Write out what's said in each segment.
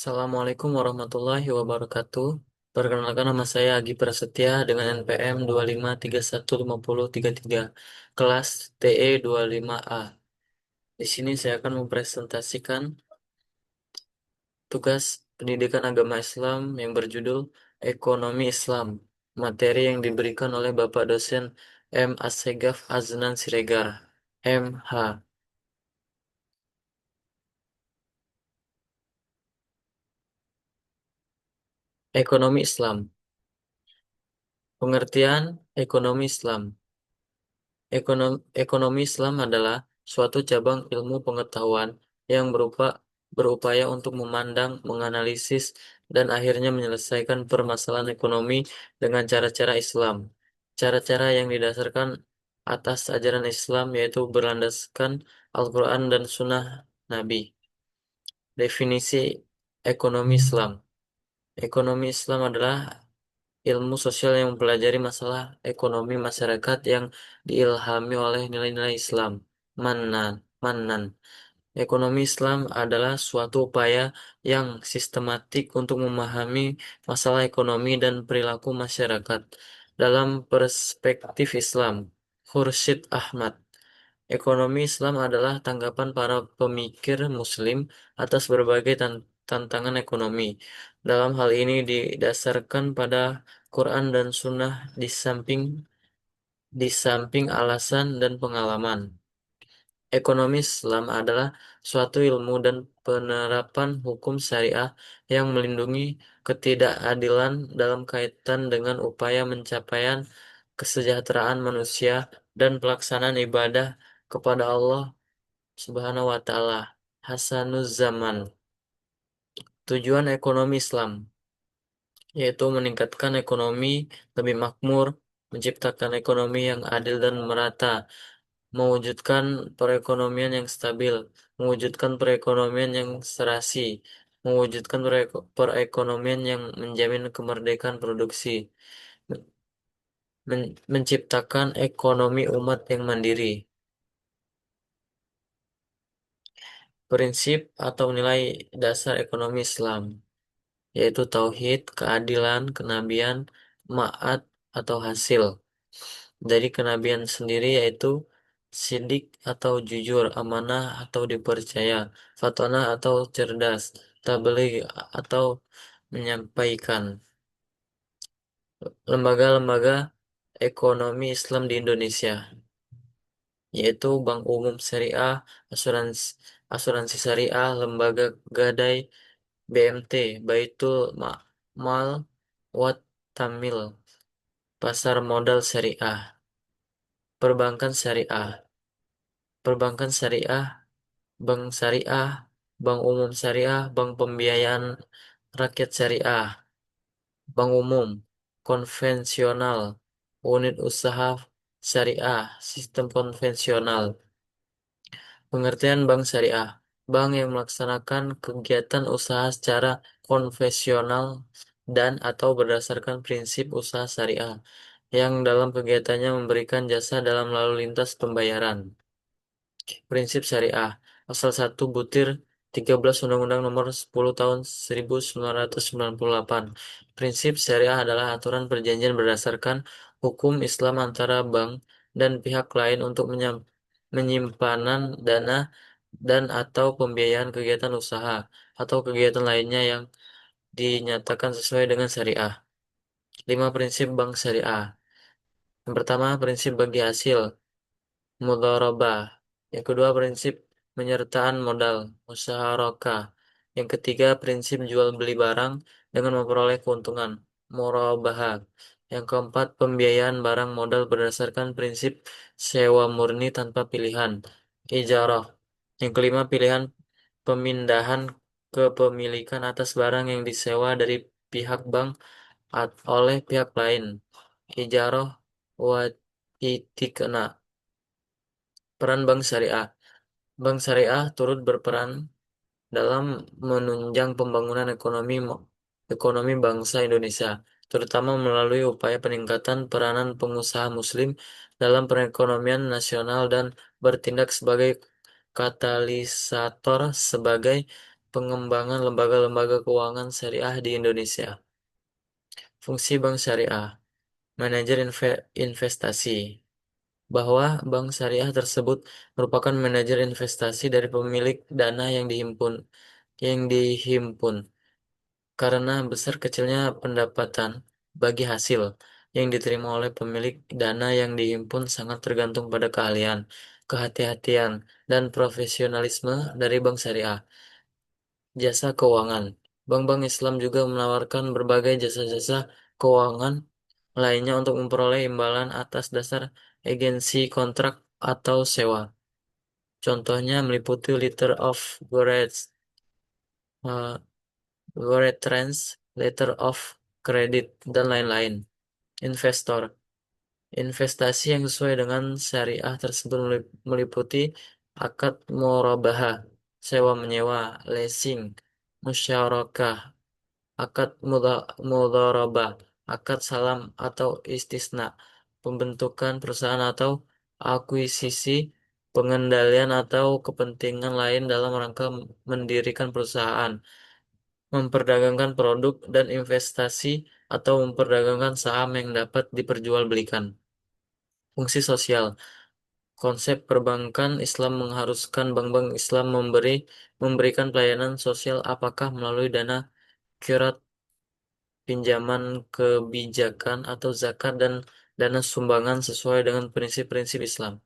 Assalamualaikum warahmatullahi wabarakatuh. Perkenalkan nama saya Agi Prasetya dengan NPM 25315033, kelas TE 25A. Di sini saya akan mempresentasikan tugas pendidikan agama Islam yang berjudul Ekonomi Islam. Materi yang diberikan oleh Bapak dosen M. Assegaf Aznan Siregar, MH. Ekonomi Islam. Pengertian ekonomi Islam. Ekonomi Islam adalah suatu cabang ilmu pengetahuan yang berupaya untuk memandang, menganalisis, dan akhirnya menyelesaikan permasalahan ekonomi dengan cara-cara Islam. Cara-cara yang didasarkan atas ajaran Islam yaitu berlandaskan Al-Quran dan Sunnah Nabi. Definisi ekonomi Islam. Ekonomi Islam adalah ilmu sosial yang mempelajari masalah ekonomi masyarakat yang diilhami oleh nilai-nilai Islam. Manan, manan. Ekonomi Islam adalah suatu upaya yang sistematik untuk memahami masalah ekonomi dan perilaku masyarakat dalam perspektif Islam. Khursyid Ahmad. Ekonomi Islam adalah tanggapan para pemikir Muslim atas berbagai tantangan ekonomi. Dalam hal ini didasarkan pada Quran dan Sunnah di samping alasan dan pengalaman. Ekonomi Islam adalah suatu ilmu dan penerapan hukum syariah yang melindungi ketidakadilan dalam kaitan dengan upaya pencapaian kesejahteraan manusia dan pelaksanaan ibadah kepada Allah Subhanahu wa taala. Hasanuz Zaman. Tujuan ekonomi Islam yaitu meningkatkan ekonomi lebih makmur, menciptakan ekonomi yang adil dan merata, mewujudkan perekonomian yang stabil, mewujudkan perekonomian yang serasi, mewujudkan perekonomian yang menjamin kemerdekaan produksi, menciptakan ekonomi umat yang mandiri. Prinsip atau nilai dasar ekonomi Islam yaitu tauhid, keadilan, kenabian, ma'ad atau hasil. Dari kenabian sendiri yaitu sidik atau jujur, amanah atau dipercaya, fatona atau cerdas, tabligh atau menyampaikan. Lembaga-lembaga ekonomi Islam di Indonesia yaitu Bank Umum Syariah, asuransi, asuransi syariah, lembaga gadai, BMT, Baitul Mal, Wat Tamil, pasar modal syariah, perbankan syariah, perbankan syariah, bank syariah, bank umum syariah, bank pembiayaan rakyat syariah, bank umum, konvensional, unit usaha syariah, sistem konvensional. Pengertian bank syariah, bank yang melaksanakan kegiatan usaha secara konvensional dan atau berdasarkan prinsip usaha syariah, yang dalam kegiatannya memberikan jasa dalam lalu lintas pembayaran. Prinsip Syariah, Pasal 1 Butir 13 Undang-Undang Nomor 10 Tahun 1998. Prinsip syariah adalah aturan perjanjian berdasarkan hukum Islam antara bank dan pihak lain untuk menyimpanan dana dan atau pembiayaan kegiatan usaha atau kegiatan lainnya yang dinyatakan sesuai dengan syariah. 5 prinsip bank syariah. Yang pertama, prinsip bagi hasil mudharabah. Yang kedua, prinsip penyertaan modal musyarakah. Yang ketiga, prinsip jual beli barang dengan memperoleh keuntungan murabahah. Yang keempat, pembiayaan barang modal berdasarkan prinsip sewa murni tanpa pilihan ijarah. Yang kelima, pilihan pemindahan kepemilikan atas barang yang disewa dari pihak bank oleh pihak lain ijarah wa itikna. Peran Bank Syariah. Bank Syariah turut berperan dalam menunjang pembangunan ekonomi bangsa Indonesia, terutama melalui upaya peningkatan peranan pengusaha Muslim dalam perekonomian nasional dan bertindak sebagai katalisator sebagai pengembangan lembaga-lembaga keuangan syariah di Indonesia. Fungsi bank syariah, manajer investasi, bahwa bank syariah tersebut merupakan manajer investasi dari pemilik dana yang dihimpun karena besar kecilnya pendapatan bagi hasil yang diterima oleh pemilik dana yang dihimpun sangat tergantung pada keahlian, kehati-hatian, dan profesionalisme dari bank syariah. Jasa keuangan. Bank-bank Islam juga menawarkan berbagai jasa-jasa keuangan lainnya untuk memperoleh imbalan atas dasar agensi kontrak atau sewa. Contohnya meliputi letter of uh, guarantees, letter of credit, dan lain-lain. Investor. Investasi yang sesuai dengan syariah tersebut meliputi akad murabahah, sewa-menyewa, leasing, musyarakah, akad mudharabah, akad salam atau istisna, pembentukan perusahaan atau akuisisi, pengendalian atau kepentingan lain dalam rangka mendirikan perusahaan, memperdagangkan produk dan investasi atau memperdagangkan saham yang dapat diperjualbelikan. Fungsi sosial. Konsep perbankan Islam mengharuskan bank-bank Islam memberikan pelayanan sosial apakah melalui dana qiraat, pinjaman kebijakan atau zakat dan dana sumbangan sesuai dengan prinsip-prinsip Islam.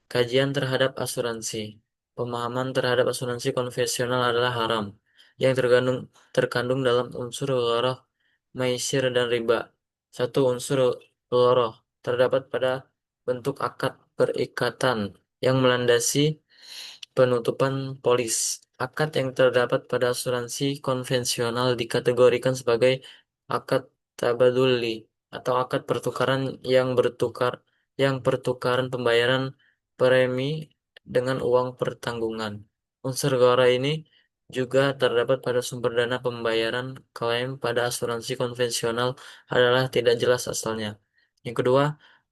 Kajian terhadap asuransi. Pemahaman terhadap asuransi konvensional adalah haram, yang terkandung dalam unsur gharah, maisir, dan riba. Satu unsur gharah terdapat pada bentuk akad perikatan yang melandasi penutupan polis. Akad yang terdapat pada asuransi konvensional dikategorikan sebagai akad tabaduli atau akad pertukaran yang pertukaran pembayaran premi dengan uang pertanggungan. Unsur gora ini juga terdapat pada sumber dana pembayaran klaim pada asuransi konvensional adalah tidak jelas asalnya. Yang kedua,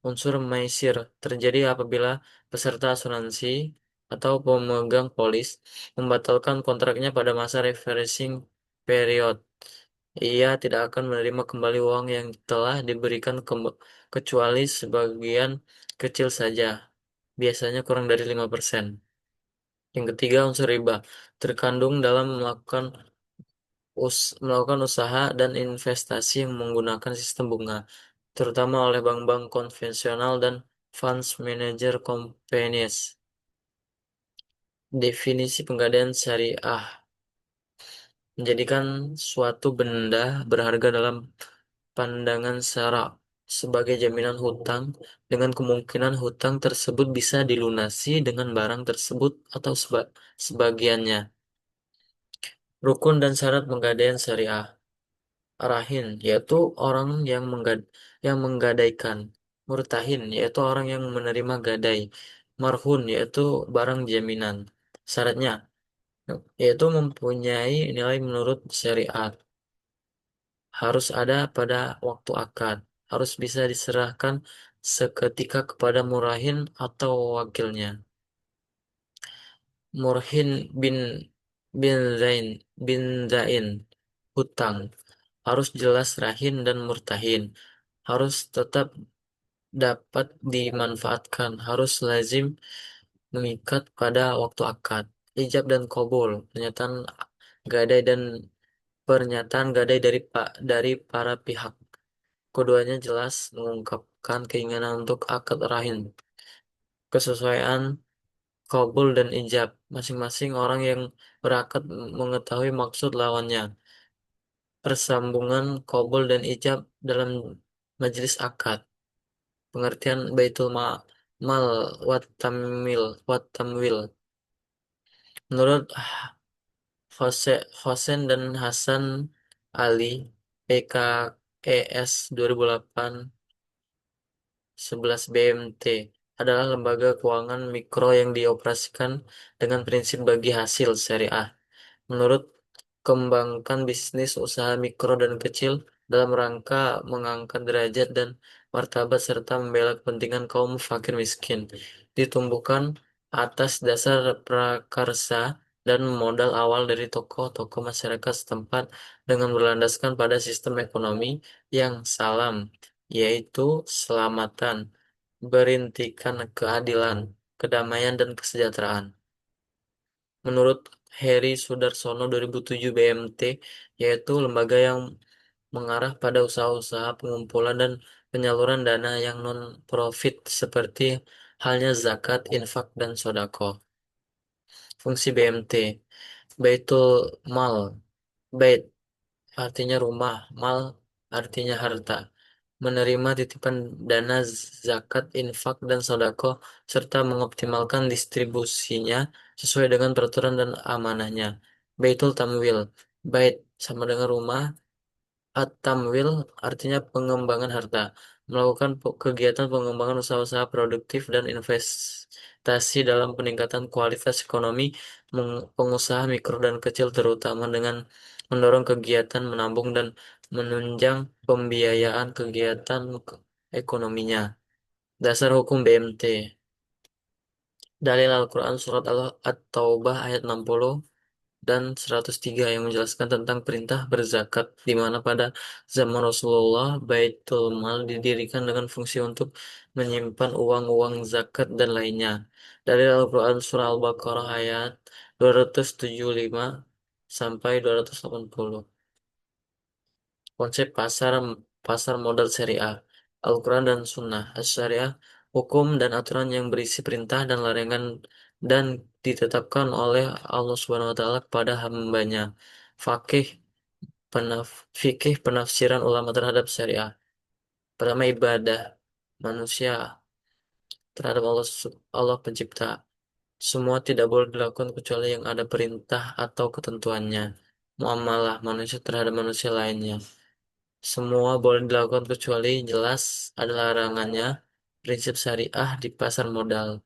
unsur maisir terjadi apabila peserta asuransi atau pemegang polis membatalkan kontraknya pada masa refreshing period. Ia tidak akan menerima kembali uang yang telah diberikan kecuali sebagian kecil saja, biasanya kurang dari 5%. Yang ketiga, unsur riba terkandung dalam melakukan usaha dan investasi yang menggunakan sistem bunga, terutama oleh bank-bank konvensional dan funds manager companies. Definisi penggadaian syariah menjadikan suatu benda berharga dalam pandangan syara sebagai jaminan hutang dengan kemungkinan hutang tersebut bisa dilunasi dengan barang tersebut atau sebagiannya. Rukun dan syarat penggadaian syariah. Rahin yaitu orang yang menggadaikan. Murtahin yaitu orang yang menerima gadai. Marhun yaitu barang jaminan. Syaratnya yaitu mempunyai nilai menurut syariat, harus ada pada waktu akad, harus bisa diserahkan seketika kepada murahin atau wakilnya. Murhin bin bin Zain bin Zain, hutang, harus jelas rahin dan murtahin, harus tetap dapat dimanfaatkan, harus lazim mengikat pada waktu akad. Ijab dan qabul, pernyataan gadai dari para pihak. Keduanya jelas mengungkapkan keinginan untuk akad rahim. Kesesuaian qabul dan ijab. Masing-masing orang yang berakad mengetahui maksud lawannya. Persambungan qabul dan ijab dalam majelis akad. Pengertian baitul mal wat tamwil. Menurut Hosen dan Hasan Ali, PKES 2008 11 BMT adalah lembaga keuangan mikro yang dioperasikan dengan prinsip bagi hasil syariah. Menurut kembangkan bisnis usaha mikro dan kecil dalam rangka mengangkat derajat dan martabat serta membela kepentingan kaum fakir miskin. Ditumbuhkan atas dasar prakarsa dan modal awal dari tokoh-tokoh masyarakat setempat dengan berlandaskan pada sistem ekonomi yang salam, yaitu selamatan, berintikan keadilan, kedamaian, dan kesejahteraan. Menurut Heri Sudarsono 2007 BMT, yaitu lembaga yang mengarah pada usaha-usaha pengumpulan dan penyaluran dana yang non-profit seperti halnya zakat, infak, dan sodako. Fungsi BMT, Baitul Mal, Bait artinya rumah, mal artinya harta. Menerima titipan dana zakat, infak, dan sodako, serta mengoptimalkan distribusinya sesuai dengan peraturan dan amanahnya. Baitul Tamwil, bait sama dengan rumah, At-Tamwil artinya pengembangan harta, melakukan kegiatan pengembangan usaha-usaha produktif dan investasi dalam peningkatan kualitas ekonomi pengusaha mikro dan kecil terutama dengan mendorong kegiatan menabung dan menunjang pembiayaan kegiatan ekonominya. Dasar hukum BMT. Dalil Al-Quran Surat At-Taubah ayat 60 dan 103 yang menjelaskan tentang perintah berzakat, di mana pada zaman Rasulullah Baitul Mal didirikan dengan fungsi untuk menyimpan uang-uang zakat dan lainnya. Dari Al-Quran Surah Al-Baqarah ayat 275 sampai 280. Konsep pasar pasar modal syariah, Al-Quran dan Sunnah, As-Syariah, hukum dan aturan yang berisi perintah dan larangan dan ditetapkan oleh Allah Subhanahu wa taala kepada hambanya. Fakih fikih penafsiran ulama terhadap syariah. Pertama ibadah manusia terhadap Allah pencipta. Semua tidak boleh dilakukan kecuali yang ada perintah atau ketentuannya. Muamalah manusia terhadap manusia lainnya. Semua boleh dilakukan kecuali jelas ada larangannya. Prinsip syariah di pasar modal.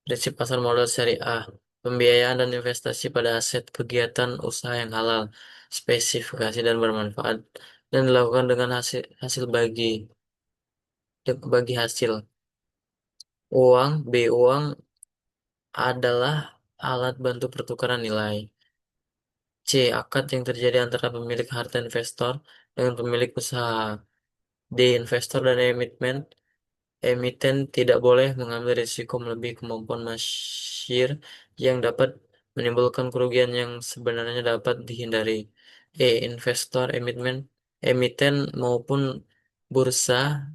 Prinsip pasar modal syariah. Pembiayaan dan investasi pada aset kegiatan usaha yang halal, spesifikasi dan bermanfaat, dan dilakukan dengan hasil hasil bagi hasil. Uang adalah alat bantu pertukaran nilai. C. Akad yang terjadi antara pemilik harta investor dengan pemilik usaha. D. Investor dan emiten tidak boleh mengambil risiko melebihi kemampuan masyir yang dapat menimbulkan kerugian yang sebenarnya dapat dihindari. E. Investor, emiten maupun bursa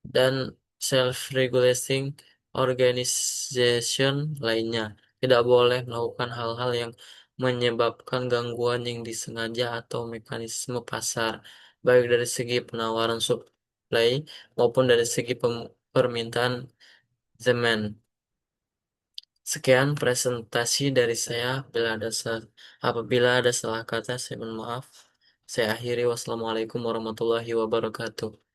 dan self-regulating organization lainnya tidak boleh melakukan hal-hal yang menyebabkan gangguan yang disengaja atau mekanisme pasar, baik dari segi penawaran supply maupun dari segi permintaan demand. Sekian presentasi dari saya. Apabila ada salah kata, saya mohon maaf. Saya akhiri. Wassalamualaikum warahmatullahi wabarakatuh.